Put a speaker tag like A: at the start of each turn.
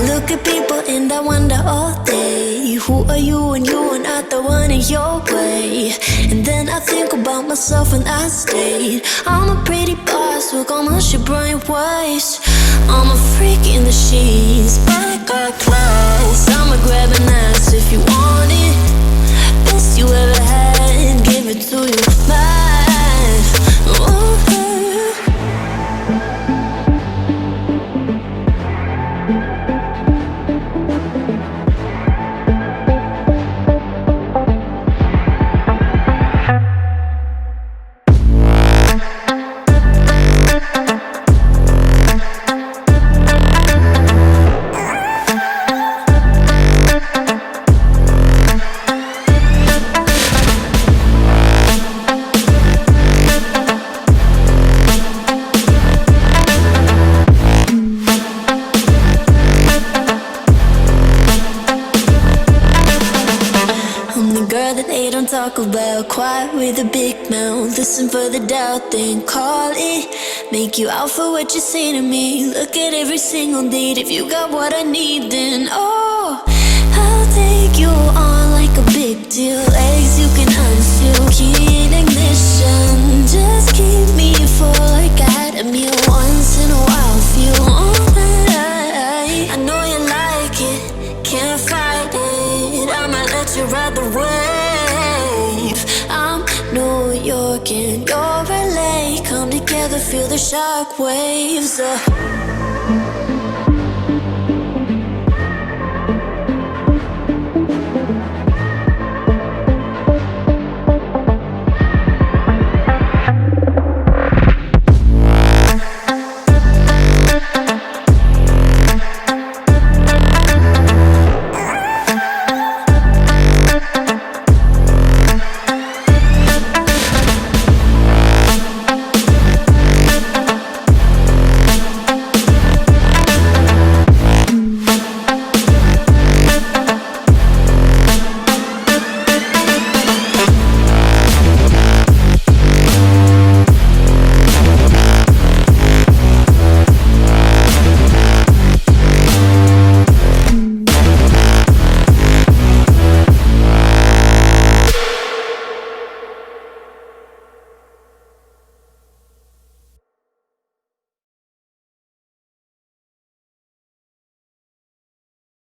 A: look at people and I wonder all day, who are you and you are not the one in your way. And then I think about myself and I stayed. I'm a pretty boss with almost your brain waves. I'm a freak in the sheets, but I got class. I'ma grab an ass if you want it. Best you ever had, give it to you, mine. Ooh. Talk about quiet with a big mouth. Listen for the doubt, then call it. Make you out for what you say to me. Look at every single date. If you got what I need, then oh, I'll take you on like a big deal. Legs you can unseal, key in ignition. Just keep me full like I had a meal once in a while. Feel all that I know you like it, can't fight it. I might let you ride the wave. I'm New York and you're LA. Come together, feel the shock waves.